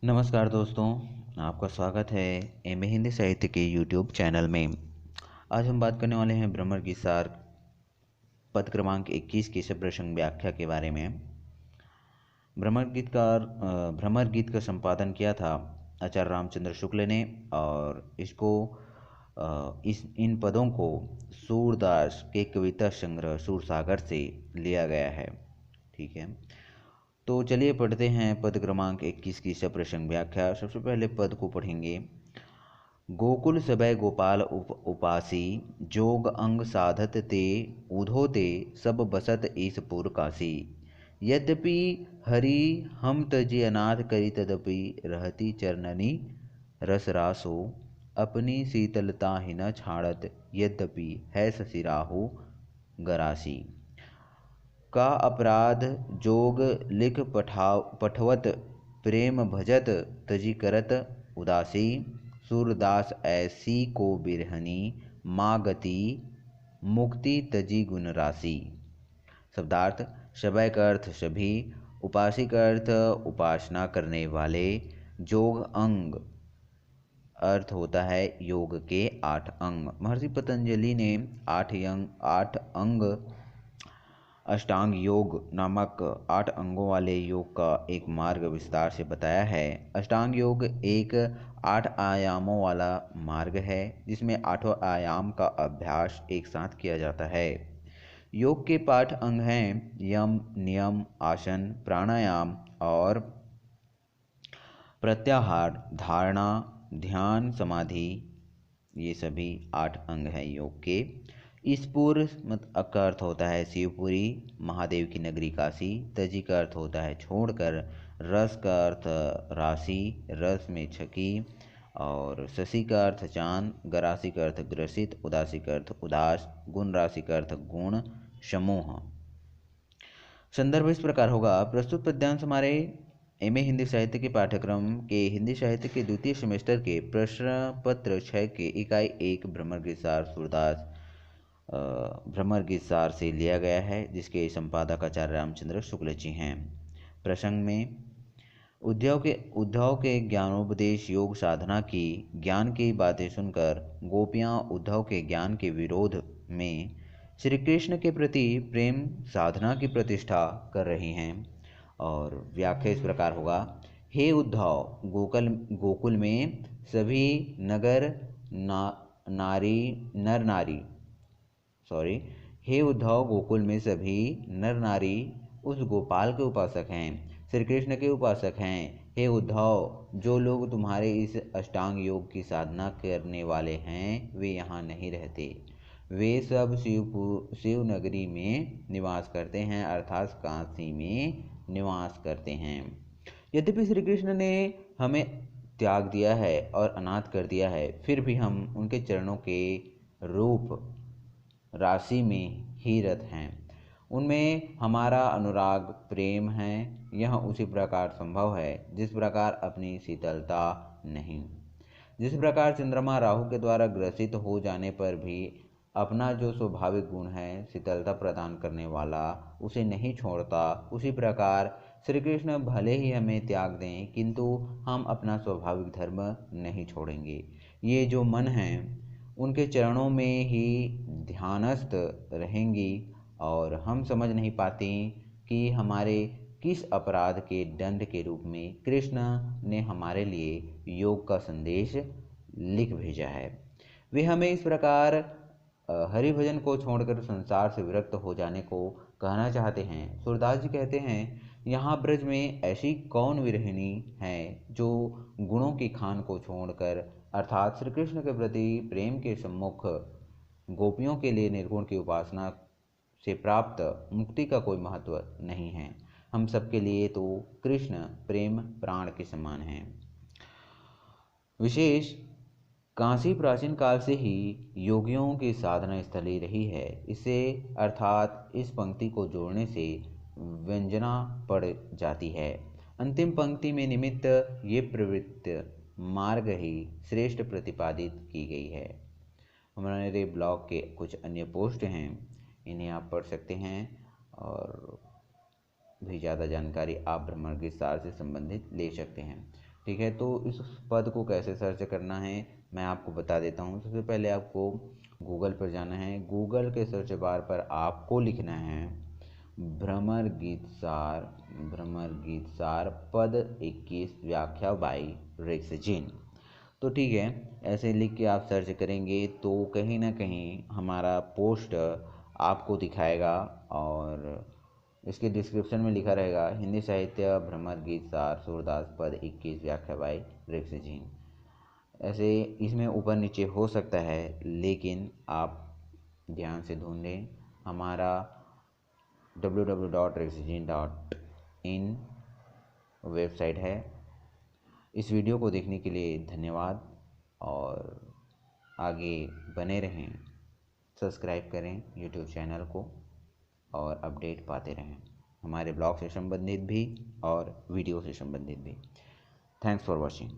नमस्कार दोस्तों, आपका स्वागत है एमए हिंदी साहित्य के यूट्यूब चैनल में। आज हम बात करने वाले हैं भ्रमर गीत सार पद क्रमांक 21 की सप्रसंग व्याख्या के बारे में। भ्रमर गीत का संपादन किया था आचार्य रामचंद्र शुक्ल ने और इसको इन पदों को सूरदास के कविता संग्रह सूरसागर से लिया गया है। ठीक है, तो चलिए पढ़ते हैं पद क्रमांक 21 की सप्रसंग व्याख्या। सबसे पहले पद को पढ़ेंगे। गोकुल सबै गोपाल उपासी, जोग अंग साधत ते उधो ते सब बसत ईसपुर काशी। यद्यपि हरि हम तजि अनाथ करी, तदपि रहती चरणनी रसरासो। अपनी शीतलता ही न छाड़त, यद्यपि है ससिराहु गरासी। का अपराध जोग लिख पठवत, प्रेम भजत तजी करत उदासी। सूरदास ऐसी को बिरहनी, मागति मुक्ति तजी गुण राशि। शब्दार्थ। शबै का अर्थ सभी, उपासी का अर्थ उपासना करने वाले, जोग अंग अर्थ होता है योग के 8 अंग। महर्षि पतंजलि ने 8 अंग अष्टांग योग नामक 8 अंगों वाले योग का एक मार्ग विस्तार से बताया है। अष्टांग योग एक 8 आयामों वाला मार्ग है जिसमें 8 आयाम का अभ्यास एक साथ किया जाता है। योग के 8 अंग हैं यम, नियम, आसन, प्राणायाम और प्रत्याहार, धारणा, ध्यान, समाधि। ये सभी 8 अंग हैं योग के। ईसपुर का अर्थ होता है शिवपुरी, महादेव की नगरी काशी। तजी का अर्थ होता है छोड़कर। रस का अर्थ राशि, रस में छकी। और शशि का अर्थ चांद, गरासी का अर्थ ग्रसित, उदासी का अर्थ उदास, गुण राशि का अर्थ गुण समूह। संदर्भ इस प्रकार होगा। प्रस्तुत पद्यांश हमारे एमए हिंदी साहित्य के पाठ्यक्रम के हिंदी साहित्य के द्वितीय सेमेस्टर के प्रश्न पत्र 6 के इकाई 1 भ्रमर गीत सार सूरदास भ्रमर गीत सार से लिया गया है, जिसके संपादक आचार्य रामचंद्र शुक्ल जी हैं। प्रसंग में उद्धव के ज्ञानोपदेश योग साधना की ज्ञान की बातें सुनकर गोपियाँ उद्धव के ज्ञान के विरोध में श्री कृष्ण के प्रति प्रेम साधना की प्रतिष्ठा कर रही हैं। और व्याख्या इस प्रकार होगा। हे उद्धव, गोकुल में सभी हे उद्धव, गोकुल में सभी नर नारी उस गोपाल के उपासक हैं, श्री कृष्ण के उपासक हैं। हे उद्धव, जो लोग तुम्हारे इस अष्टांग योग की साधना करने वाले हैं वे यहाँ नहीं रहते। वे सब शिव नगरी में निवास करते हैं, अर्थात काशी में निवास करते हैं। यद्यपि श्री कृष्ण ने हमें त्याग दिया है और अनाथ कर दिया है, फिर भी हम उनके चरणों के रूप राशि में ही रत हैं। उनमें हमारा अनुराग प्रेम है। यह उसी प्रकार संभव है जिस प्रकार अपनी शीतलता नहीं। जिस प्रकार चंद्रमा राहु के द्वारा ग्रसित हो जाने पर भी अपना जो स्वाभाविक गुण है शीतलता प्रदान करने वाला उसे नहीं छोड़ता, उसी प्रकार श्री कृष्ण भले ही हमें त्याग दें किंतु हम अपना स्वाभाविक धर्म नहीं छोड़ेंगे। ये जो मन है उनके चरणों में ही ध्यानस्थ रहेंगी और हम समझ नहीं पाते कि हमारे किस अपराध के दंड के रूप में कृष्ण ने हमारे लिए योग का संदेश लिख भेजा है। वे हमें इस प्रकार हरि भजन को छोड़कर संसार से विरक्त हो जाने को कहना चाहते हैं। सूरदास जी कहते हैं, यहाँ ब्रज में ऐसी कौन विरहिणी है जो गुणों की खान को छोड़कर अर्थात श्री कृष्ण के प्रति प्रेम के सम्मुख गोपियों के लिए निर्गुण की उपासना से प्राप्त मुक्ति का कोई महत्व नहीं है। हम सबके लिए तो कृष्ण प्रेम प्राण के समान हैं। विशेष काशी प्राचीन काल से ही योगियों की साधना स्थली रही है। इसे अर्थात इस पंक्ति को जोड़ने से व्यंजना पड़ जाती है। अंतिम पंक्ति में निमित्त ये प्रवृत्ति मार्ग ही श्रेष्ठ प्रतिपादित की गई है। हमारे ब्लॉग के कुछ अन्य पोस्ट हैं, इन्हें आप पढ़ सकते हैं और भी ज़्यादा जानकारी आप भ्रमर गीत सार से संबंधित ले सकते हैं। ठीक है, तो इस पद को कैसे सर्च करना है मैं आपको बता देता हूँ। सबसे पहले आपको गूगल पर जाना है। गूगल के सर्च बार पर आपको लिखना है भ्रमर गीत सार पद 21 व्याख्या बाई रेक्सजिन। तो ठीक है, ऐसे लिख के आप सर्च करेंगे तो कहीं ना कहीं हमारा पोस्ट आपको दिखाएगा, और इसके डिस्क्रिप्शन में लिखा रहेगा हिंदी साहित्य भ्रमर गीत सार सूरदास पद 21 व्याख्या बाई रेक्सजिन। ऐसे इसमें ऊपर नीचे हो सकता है, लेकिन आप ध्यान से ढूंढें। हमारा www.rexigene.in वेबसाइट है। इस वीडियो को देखने के लिए धन्यवाद, और आगे बने रहें। सब्सक्राइब करें यूट्यूब चैनल को और अपडेट पाते रहें, हमारे ब्लॉग से संबंधित भी और वीडियो से संबंधित भी। Thanks for watching.